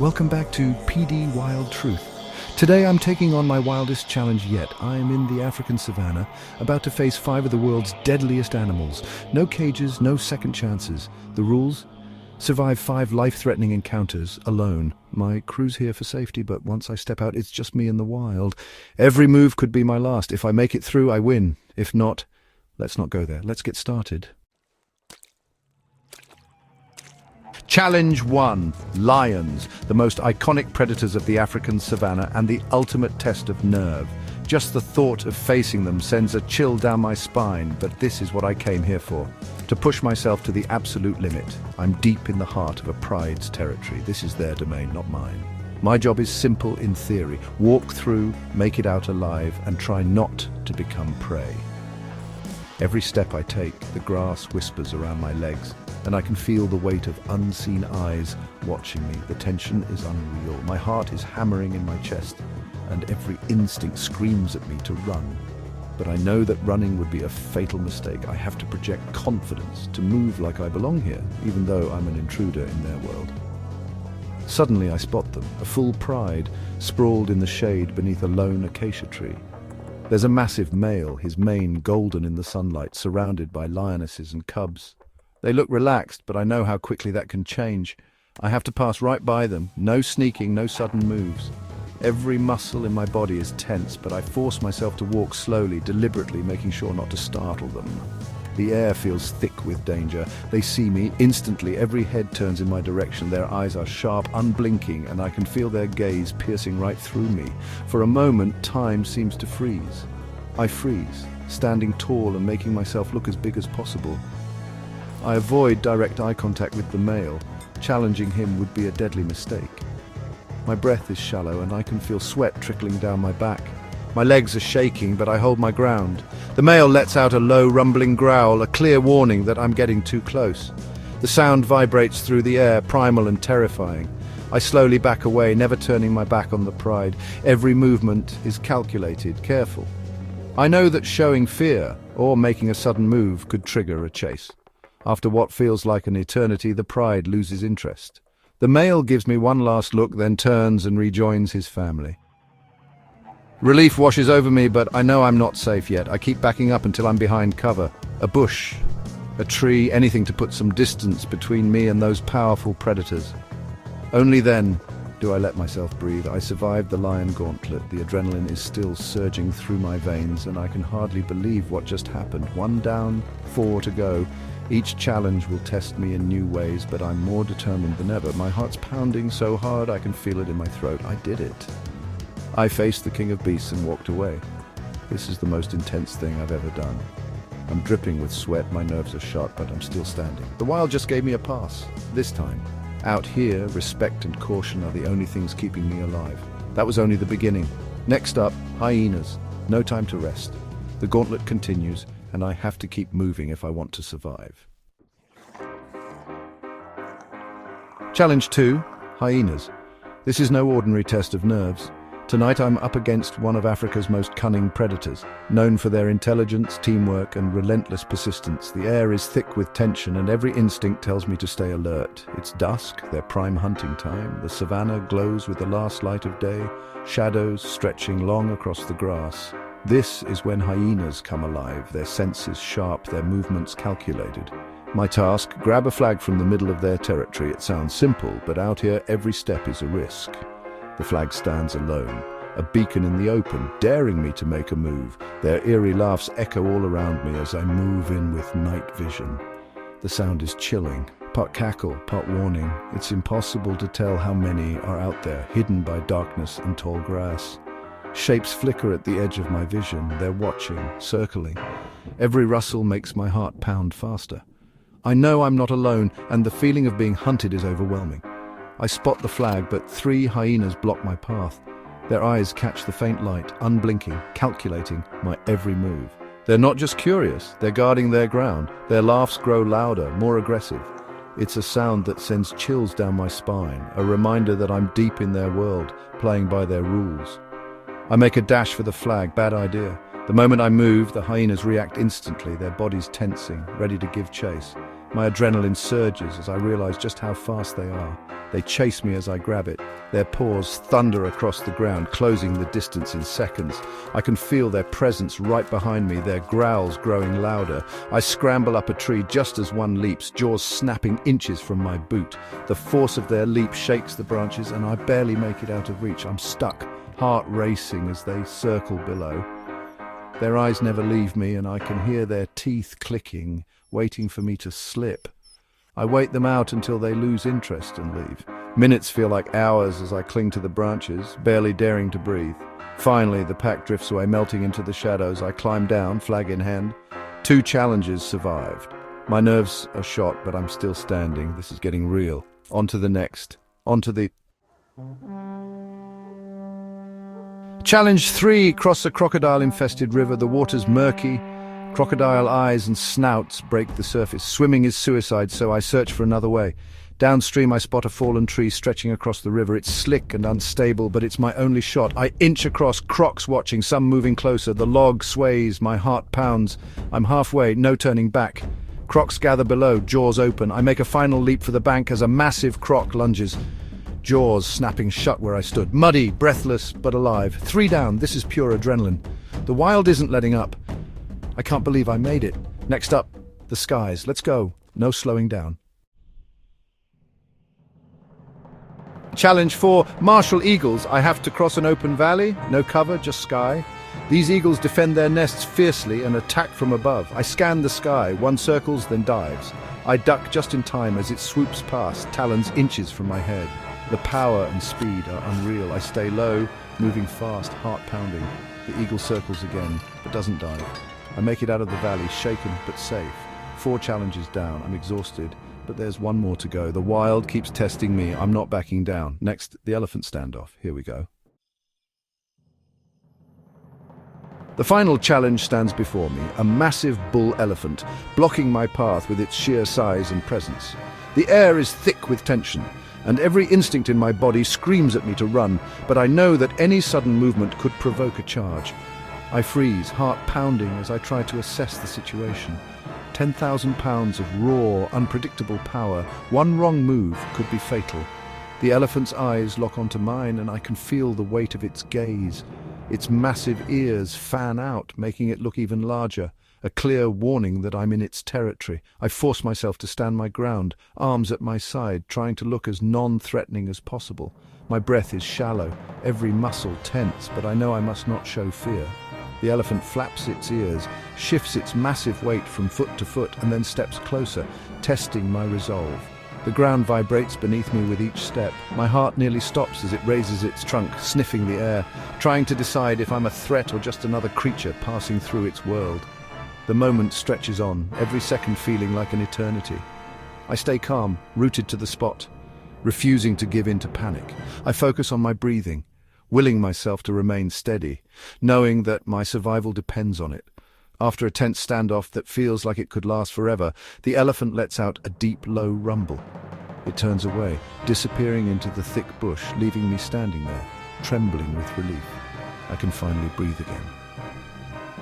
Welcome back to PD Wild Truth. Today I'm taking on my wildest challenge yet. I am in the African savannah, about to face 5 of the world's deadliest animals. No cages, no second chances. The rules? Survive 5 life-threatening encounters alone. My crew's here for safety, but once I step out, it's just me in the wild. Every move could be my last. If I make it through, I win. If not, let's not go there. Let's get started. Challenge 1. Lions, the most iconic predators of the African savannah and the ultimate test of nerve. Just the thought of facing them sends a chill down my spine, but this is what I came here for. To push myself to the absolute limit. I'm deep in the heart of a pride's territory. This is their domain, not mine. My job is simple in theory. Walk through, make it out alive, and try not to become prey. Every step I take, the grass whispers around my legs, and I can feel the weight of unseen eyes watching me. The tension is unreal. My heart is hammering in my chest, and every instinct screams at me to run. But I know that running would be a fatal mistake. I have to project confidence, to move like I belong here, even though I'm an intruder in their world. Suddenly I spot them, a full pride, sprawled in the shade beneath a lone acacia tree. There's a massive male, his mane golden in the sunlight, surrounded by lionesses and cubs. They look relaxed, but I know how quickly that can change. I have to pass right by them. No sneaking, no sudden moves. Every muscle in my body is tense, but I force myself to walk slowly, deliberately, making sure not to startle them. The air feels thick with danger. They see me. Instantly, every head turns in my direction. Their eyes are sharp, unblinking, and I can feel their gaze piercing right through me. For a moment, time seems to freeze. I freeze, standing tall and making myself look as big as possible. I avoid direct eye contact with the male. Challenging him would be a deadly mistake. My breath is shallow and I can feel sweat trickling down my back. My legs are shaking, but I hold my ground. The male lets out a low, rumbling growl, a clear warning that I'm getting too close. The sound vibrates through the air, primal and terrifying. I slowly back away, never turning my back on the pride. Every movement is calculated, careful. I know that showing fear or making a sudden move could trigger a chase. After what feels like an eternity, the pride loses interest. The male gives me one last look, then turns and rejoins his family. Relief washes over me, but I know I'm not safe yet. I keep backing up until I'm behind cover. A bush, a tree, anything to put some distance between me and those powerful predators. Only then do I let myself breathe. I survived the lion gauntlet. The adrenaline is still surging through my veins, and I can hardly believe what just happened. 1 down, 4 to go. Each challenge will test me in new ways, but I'm more determined than ever. My heart's pounding so hard I can feel it in my throat. I did it. I faced the king of beasts and walked away. This is the most intense thing I've ever done. I'm dripping with sweat, my nerves are shot, but I'm still standing. The wild just gave me a pass. This time. Out here, respect and caution are the only things keeping me alive. That was only the beginning. Next up, hyenas. No time to rest. The gauntlet continues, and I have to keep moving if I want to survive. Challenge 2, hyenas. This is no ordinary test of nerves. Tonight I'm up against one of Africa's most cunning predators, known for their intelligence, teamwork, and relentless persistence. The air is thick with tension, and every instinct tells me to stay alert. It's dusk, their prime hunting time. The savannah glows with the last light of day, shadows stretching long across the grass. This is when hyenas come alive, their senses sharp, their movements calculated. My task, grab a flag from the middle of their territory. It sounds simple, but out here every step is a risk. The flag stands alone, a beacon in the open, daring me to make a move. Their eerie laughs echo all around me as I move in with night vision. The sound is chilling, part cackle, part warning. It's impossible to tell how many are out there, hidden by darkness and tall grass. Shapes flicker at the edge of my vision. They're watching, circling. Every rustle makes my heart pound faster. I know I'm not alone, and the feeling of being hunted is overwhelming. I spot the flag, but 3 hyenas block my path. Their eyes catch the faint light, unblinking, calculating my every move. They're not just curious, they're guarding their ground. Their laughs grow louder, more aggressive. It's a sound that sends chills down my spine, a reminder that I'm deep in their world, playing by their rules. I make a dash for the flag, bad idea. The moment I move, the hyenas react instantly, their bodies tensing, ready to give chase. My adrenaline surges as I realize just how fast they are. They chase me as I grab it. Their paws thunder across the ground, closing the distance in seconds. I can feel their presence right behind me, their growls growing louder. I scramble up a tree just as one leaps, jaws snapping inches from my boot. The force of their leap shakes the branches and I barely make it out of reach. I'm stuck, heart racing as they circle below. Their eyes never leave me and I can hear their teeth clicking, waiting for me to slip. I wait them out until they lose interest and leave. Minutes feel like hours as I cling to the branches, barely daring to breathe. Finally, the pack drifts away, melting into the shadows. I climb down, flag in hand. 2 challenges survived. My nerves are shot, but I'm still standing. This is getting real. On to the next. On to the... Challenge 3. Cross a crocodile-infested river. The water's murky. Crocodile eyes and snouts break the surface. Swimming is suicide, so I search for another way. Downstream, I spot a fallen tree stretching across the river. It's slick and unstable, but it's my only shot. I inch across, crocs watching, some moving closer. The log sways, my heart pounds. I'm halfway, no turning back. Crocs gather below, jaws open. I make a final leap for the bank as a massive croc lunges. Jaws snapping shut where I stood. Muddy, breathless, but alive. 3 down, this is pure adrenaline. The wild isn't letting up. I can't believe I made it. Next up, the skies. Let's go. No slowing down. Challenge 4. Martial eagles. I have to cross an open valley. No cover, just sky. These eagles defend their nests fiercely and attack from above. I scan the sky. One circles, then dives. I duck just in time as it swoops past, talons inches from my head. The power and speed are unreal. I stay low, moving fast, heart pounding. The eagle circles again, but doesn't dive. I make it out of the valley, shaken but safe. 4 challenges down. I'm exhausted, but there's one more to go. The wild keeps testing me. I'm not backing down. Next, the elephant standoff. Here we go. The final challenge stands before me, a massive bull elephant, blocking my path with its sheer size and presence. The air is thick with tension, and every instinct in my body screams at me to run, but I know that any sudden movement could provoke a charge. I freeze, heart pounding as I try to assess the situation. 10,000 pounds of raw, unpredictable power. One wrong move could be fatal. The elephant's eyes lock onto mine and I can feel the weight of its gaze. Its massive ears fan out, making it look even larger. A clear warning that I'm in its territory. I force myself to stand my ground, arms at my side, trying to look as non-threatening as possible. My breath is shallow, every muscle tense, but I know I must not show fear. The elephant flaps its ears, shifts its massive weight from foot to foot, and then steps closer, testing my resolve. The ground vibrates beneath me with each step. My heart nearly stops as it raises its trunk, sniffing the air, trying to decide if I'm a threat or just another creature passing through its world. The moment stretches on, every second feeling like an eternity. I stay calm, rooted to the spot, refusing to give in to panic. I focus on my breathing, willing myself to remain steady, knowing that my survival depends on it. After a tense standoff that feels like it could last forever, the elephant lets out a deep, low rumble. It turns away, disappearing into the thick bush, leaving me standing there, trembling with relief. I can finally breathe again.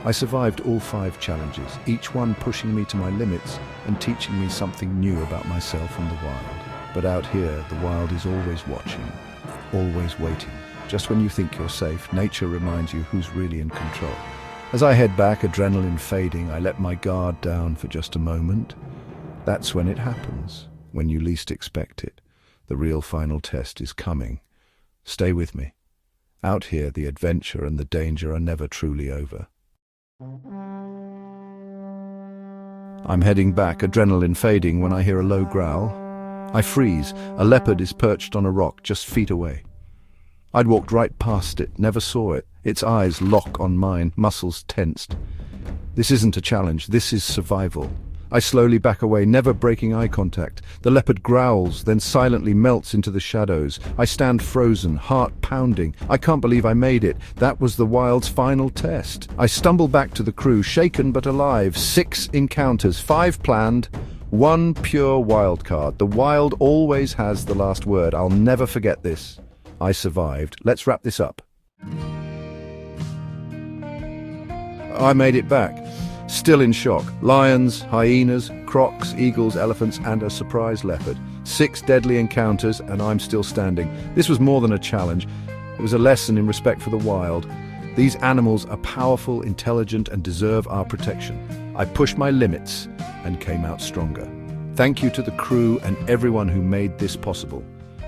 I survived all 5 challenges, each one pushing me to my limits and teaching me something new about myself and the wild. But out here, the wild is always watching, always waiting. Just when you think you're safe, nature reminds you who's really in control. As I head back, adrenaline fading, I let my guard down for just a moment. That's when it happens, when you least expect it. The real final test is coming. Stay with me. Out here, the adventure and the danger are never truly over. I'm heading back, adrenaline fading, when I hear a low growl. I freeze. A leopard is perched on a rock just feet away. I'd walked right past it, never saw it. Its eyes lock on mine, muscles tensed. This isn't a challenge, this is survival. I slowly back away, never breaking eye contact. The leopard growls, then silently melts into the shadows. I stand frozen, heart pounding. I can't believe I made it. That was the wild's final test. I stumble back to the crew, shaken but alive. 6 encounters, 5 planned, 1 pure wild card. The wild always has the last word. I'll never forget this. I survived. Let's wrap this up. I made it back. Still in shock. Lions, hyenas, crocs, eagles, elephants, and a surprise leopard. 6 deadly encounters, and I'm still standing. This was more than a challenge. It was a lesson in respect for the wild. These animals are powerful, intelligent, and deserve our protection. I pushed my limits and came out stronger. Thank you to the crew and everyone who made this possible.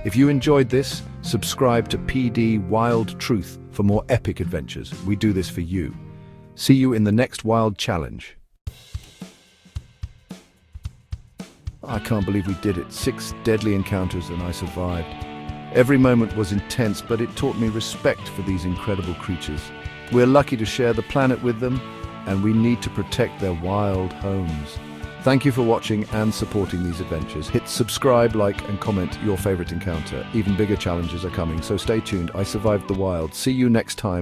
If you enjoyed this, subscribe to PD Wild Truth for more epic adventures. We do this for you. See you in the next wild challenge. I can't believe we did it. 6 deadly encounters and I survived. Every moment was intense, but it taught me respect for these incredible creatures. We're lucky to share the planet with them, and we need to protect their wild homes. Thank you for watching and supporting these adventures. Hit subscribe, like, and comment your favorite encounter. Even bigger challenges are coming, so stay tuned. I survived the wild. See you next time.